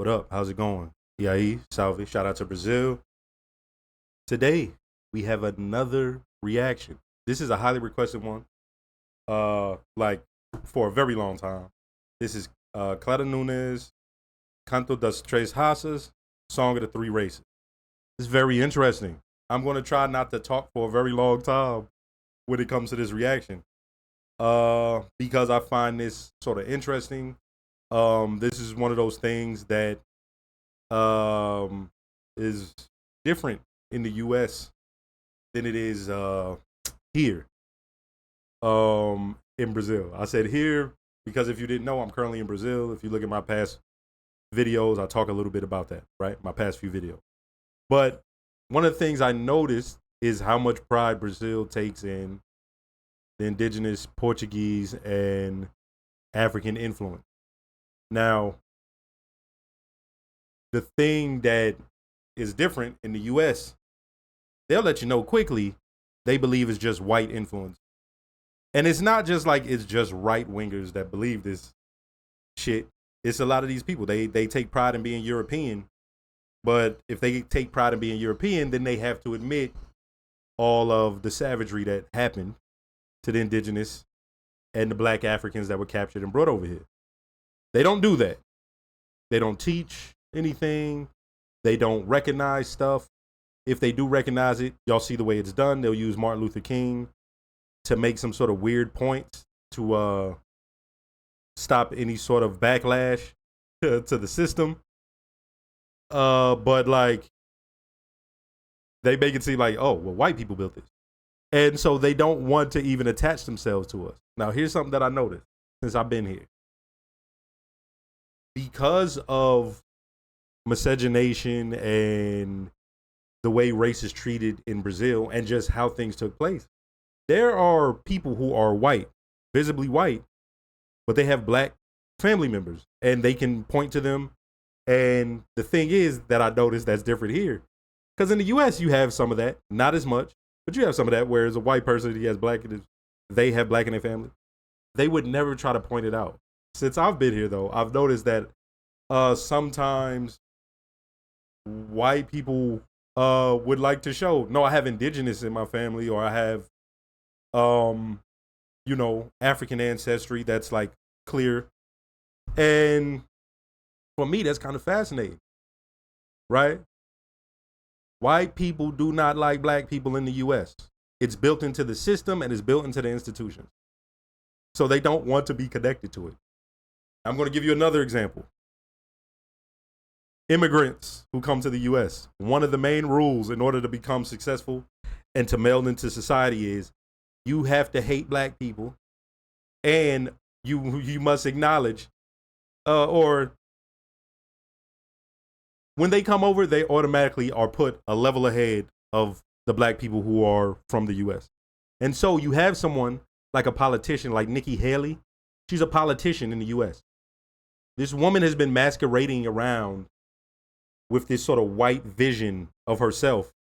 What up? How's it going? E aí, salve. Shout out to Brazil. Today, we have another reaction. This is a highly requested one. Like, for a very long time. This is Clara Nunes, Canto das Três Raças, Song of the Three Races. It's very interesting. I'm going to try not to talk for a very long time when it comes to this reaction. Because I find this sort of interesting. This is one of those things that is different in the US than it is here in Brazil. I said here because if you didn't know, I'm currently in Brazil. If you look at my past videos, I talk a little bit about that, right? My past few videos. But one of the things I noticed is how much pride Brazil takes in the indigenous Portuguese and African influence. Now, the thing that is different in the US, they'll let you know quickly they believe it's just white influence. And it's not just like it's just right wingers that believe this shit. It's a lot of these people. They take pride in being European. But if they take pride in being European, then they have to admit all of the savagery that happened to the indigenous and the black Africans that were captured and brought over here. They don't do that. They don't teach anything. They don't recognize stuff. If they do recognize it, y'all see the way it's done. They'll use Martin Luther King to make some sort of weird points to stop any sort of backlash to the system. But like, they make it seem like, oh, well, white people built this. And so they don't want to even attach themselves to us. Now, here's something that I noticed since I've been here. Because of miscegenation and the way race is treated in Brazil and just how things took place, there are people who are white, visibly white, but they have black family members and they can point to them. And the thing is that I noticed that's different here. Because in the US, you have some of that, not as much, but you have some of that, whereas a white person, he has black, they have black in their family. They would never try to point it out. Since I've been here, though, I've noticed that sometimes white people would like to show, no, I have indigenous in my family, or I have, African ancestry that's like clear. And for me, that's kind of fascinating, right? White people do not like black people in the US. It's built into the system and it's built into the institutions. So they don't want to be connected to it. I'm going to give you another example. Immigrants who come to the US, one of the main rules in order to become successful and to meld into society is you have to hate black people, and you must acknowledge or when they come over, they automatically are put a level ahead of the black people who are from the US. And so you have someone like a politician like Nikki Haley. She's a politician in the US. This woman has been masquerading around with this sort of white vision of herself.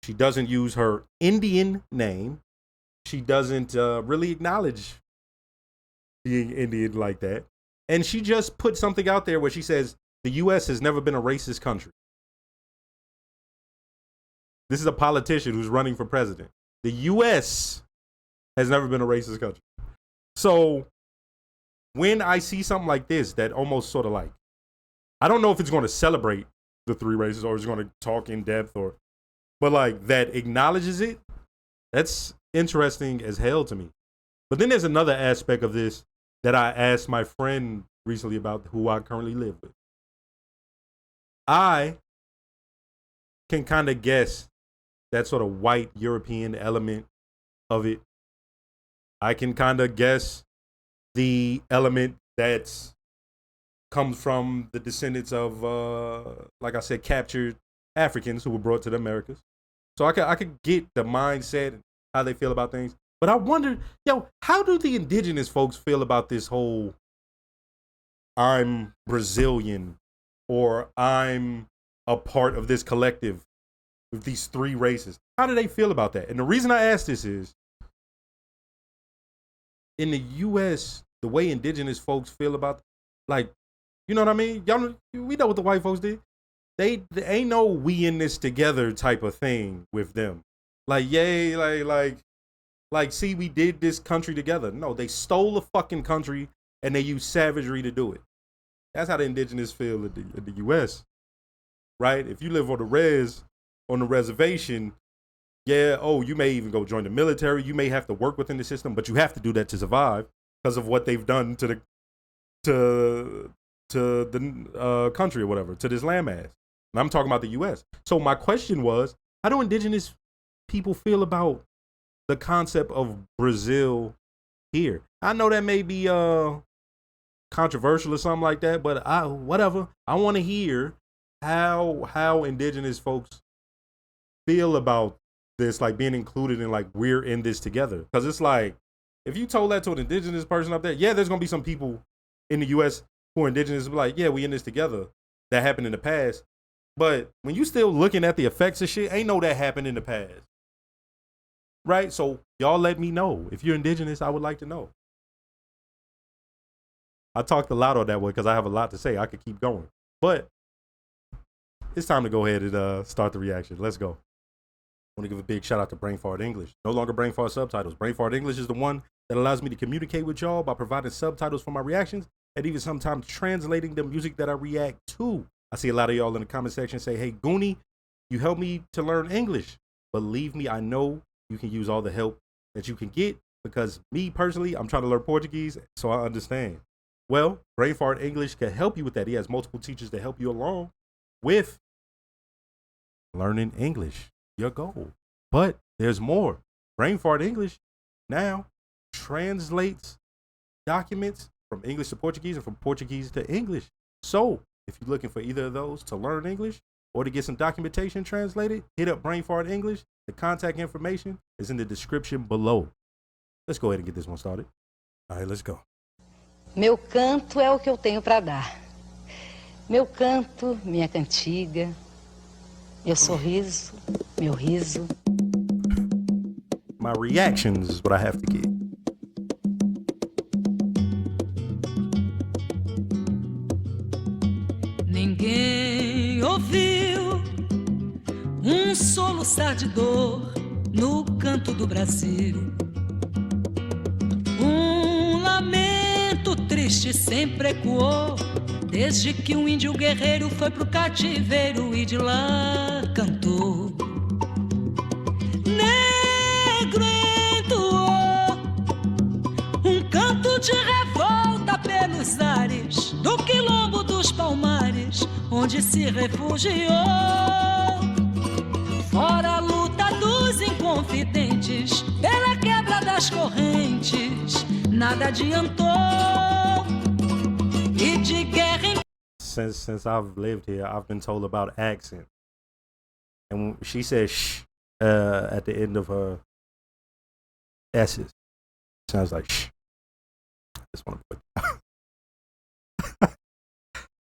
She doesn't use her Indian name. She doesn't really acknowledge being Indian like that. And she just put something out there where she says, the US has never been a racist country. This is a politician who's running for president. The US has never been a racist country. So when I see something like this, that almost sort of like, I don't know if it's going to celebrate the three races or it's going to talk in depth but like that acknowledges it, that's interesting as hell to me. But then there's another aspect of this that I asked my friend recently about, who I currently live with. I can kind of guess that sort of white European element of it. I can kind of guess the element that comes from the descendants of, like I said, captured Africans who were brought to the Americas. So I could get the mindset and how they feel about things. But I wonder, how do the indigenous folks feel about this whole I'm Brazilian, or I'm a part of this collective with these three races? How do they feel about that? And the reason I ask this is, in the US, the way indigenous folks feel about, like, You know what I mean? Y'all, we know what the white folks did. They ain't no we in this together type of thing with them. Like, yay, like, see, we did this country together. No, they stole a fucking country and they used savagery to do it. That's how the indigenous feel in the U.S., right? If you live on the reservation, yeah, you may even go join the military. You may have to work within the system, but you have to do that to survive because of what they've done to the country or whatever, to this landmass. And I'm talking about the U.S. So my question was, how do indigenous people feel about the concept of Brazil here? I know that may be controversial or something like that, but whatever. I want to hear how indigenous folks feel about this, like being included in, like, we're in this together. Because it's like, if you told that to an indigenous person up there, yeah, there's gonna be some people in the U.S. who are indigenous, like, yeah, we in this together. That happened in the past. But when you still looking at the effects of shit, ain't know that happened in the past. Right? So y'all let me know. If you're indigenous, I would like to know. I talked a lot on that one because I have a lot to say. I could keep going. But it's time to go ahead and start the reaction. Let's go. I want to give a big shout out to Brainfart English. No longer Brainfart subtitles. Brainfart English is the one that allows me to communicate with y'all by providing subtitles for my reactions and even sometimes translating the music that I react to. I see a lot of y'all in the comment section say, hey, Goonie, you helped me to learn English. Believe me, I know you can use all the help that you can get because me personally, I'm trying to learn Portuguese, so I understand. Well, Brainfart English can help you with that. He has multiple teachers to help you along with learning English, your goal. But there's more. Brainfart English now translates documents from English to Portuguese and from Portuguese to English. So if you're looking for either of those to learn English or to get some documentation translated, hit up Brainfart English. The contact information is in the description below. Let's go ahead and get this one started. All right, let's go. Meu canto é o que eu tenho para dar. Meu canto, minha cantiga, meu sorriso, meu riso. My reactions is what I have to get. Ninguém ouviu soluçar de dor no canto do Brasil. Lamento triste sempre ecoou desde que um índio guerreiro foi pro cativeiro e de lá cantou. Negro entoou canto de revolta pelos ares do quilombo dos Palmares, onde se refugiou. Fora a luta dos inconfidentes pela quebra das correntes, nada adiantou. E de guerra em... Since I've lived here, I've been told about accent. And when she says shh at the end of her S's. Sounds like shh. I just want to put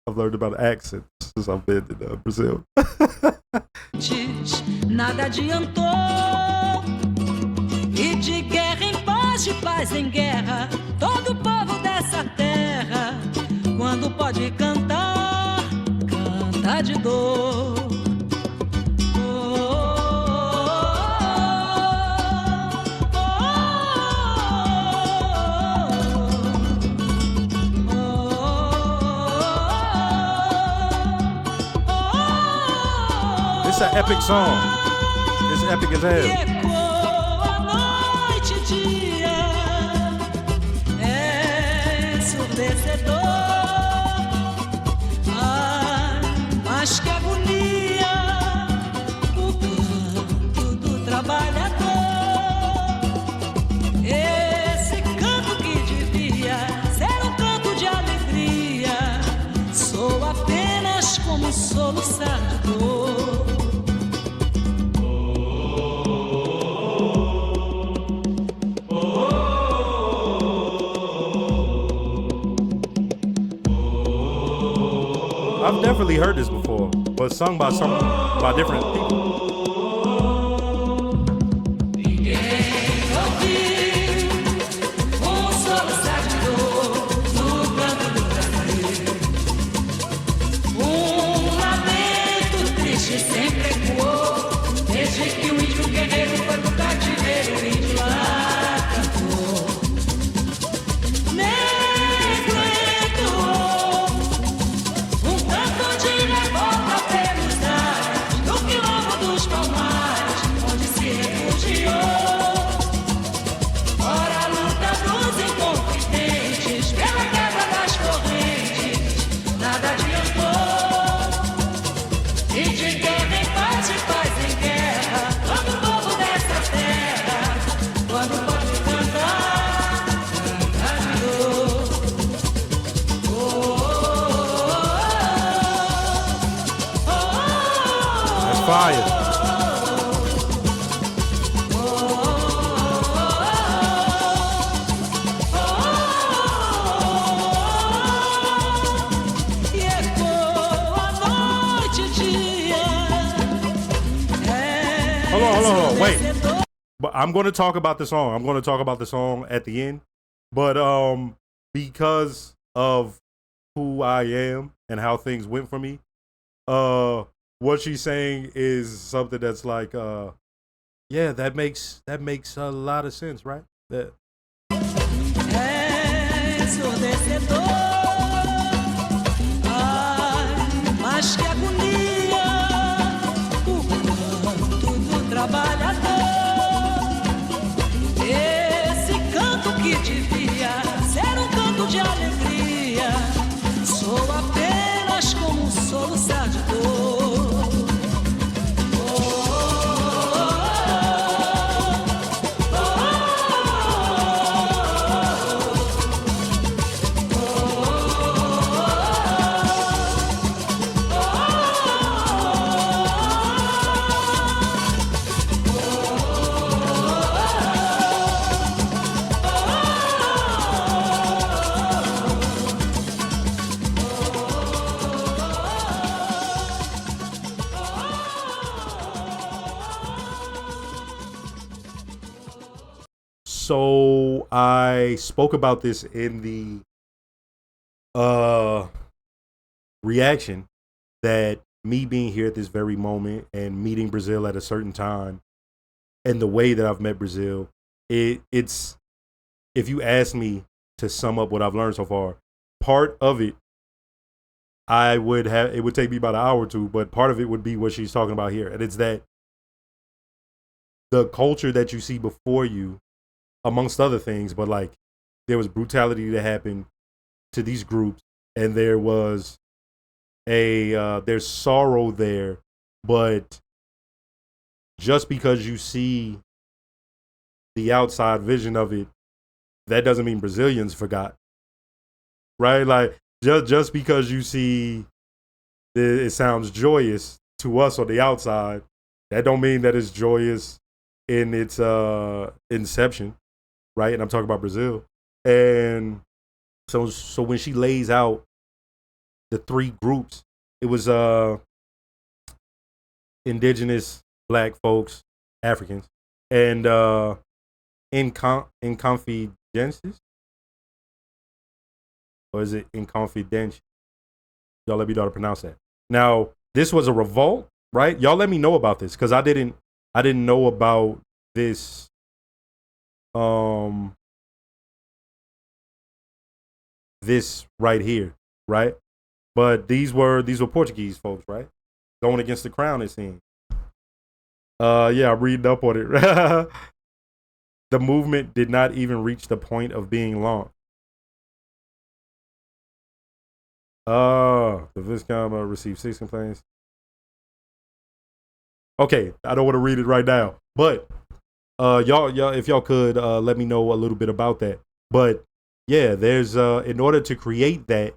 I've learned about accents since I've been in Brazil. Nada adiantou. E de guerra em paz, de paz em guerra, todo o povo dessa terra, quando pode cantar, canta de dor. It's an epic song. It's epic as hell. Mas que agonia, o canto do trabalhador. Esse canto que devia ser um canto de alegria, soa apenas como um soluçar de dor. I've definitely heard this before, but sung by different people. fire. Hold on, wait. But I'm going to talk about the song. I'm going to talk about the song at the end. But because of who I am and how things went for me, what she's saying is something that's like, yeah, that makes a lot of sense, right? That. Esse canto que devia ser canto de alegria, sou apenas como soluçar de dor. So I spoke about this in the reaction, that me being here at this very moment and meeting Brazil at a certain time and the way that I've met Brazil, it's, if you ask me to sum up what I've learned so far, part of it, it would take me about an hour or two, but part of it would be what she's talking about here. And it's that the culture that you see before you, amongst other things, but like there was brutality that happened to these groups, and there was there's sorrow there, but just because you see the outside vision of it, that doesn't mean Brazilians forgot, right? Like just because you see it sounds joyous to us on the outside, that don't mean that it's joyous in its inception. Right, and I'm talking about Brazil, and so when she lays out the three groups, it was indigenous Black folks, Africans, and inconfidences, or is it inconfidential? Y'all let me know how to pronounce that. Now, this was a revolt, right? Y'all let me know about this, because I didn't know about this. This right here, right? But these were Portuguese folks, right? Going against the crown, it seemed. Yeah, I'm reading up on it. The movement did not even reach the point of being launched. The Viscount received 6 complaints. Okay, I don't want to read it right now, but y'all, if y'all could let me know a little bit about that. But yeah, there's in order to create that,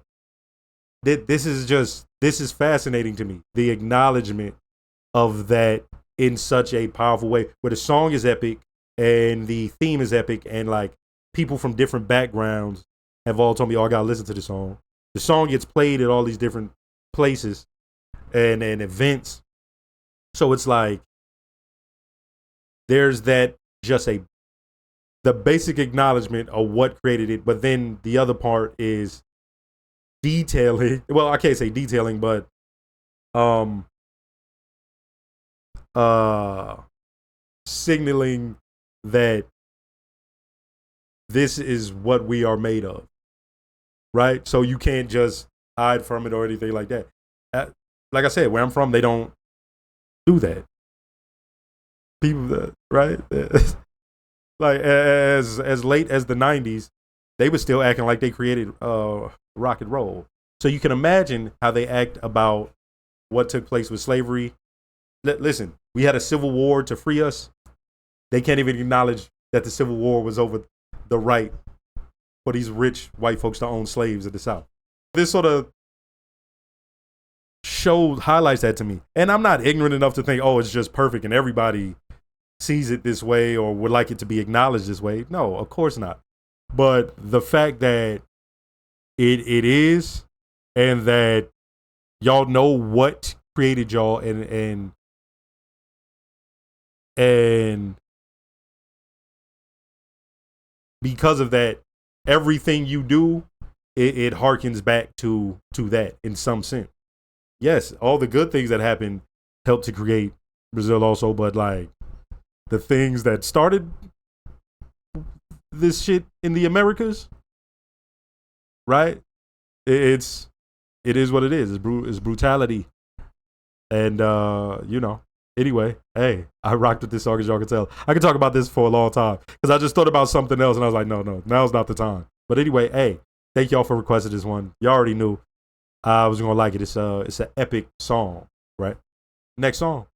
this is fascinating to me. The acknowledgement of that in such a powerful way, where the song is epic and the theme is epic, and like people from different backgrounds have all told me, "Oh, I gotta listen to the song." The song gets played at all these different places and events, so it's like, there's that, just the basic acknowledgement of what created it, but then the other part is detailing. Well, I can't say detailing, but signaling that this is what we are made of, right? So you can't just hide from it or anything like that. Like I said, where I'm from, they don't do that. People that, right? Like as late as the 90s, they were still acting like they created rock and roll. So you can imagine how they act about what took place with slavery. Listen, we had a civil war to free us. They can't even acknowledge that the Civil War was over the right for these rich white folks to own slaves in the South. This sort of show highlights that to me. And I'm not ignorant enough to think, oh, it's just perfect and everybody sees it this way or would like it to be acknowledged this way. No, of course not. But the fact that it is, and that y'all know what created y'all, and because of that, everything you do, it harkens back to that in some sense. Yes, all the good things that happened helped to create Brazil also, but like the things that started this shit in the Americas, right? It is what it is. It's brutality. And anyway, hey, I rocked with this song, as y'all can tell. I could talk about this for a long time because I just thought about something else and I was like, no, now's not the time. But anyway, hey, thank y'all for requesting this one. Y'all already knew I was gonna like it. It's an epic song, right? Next song.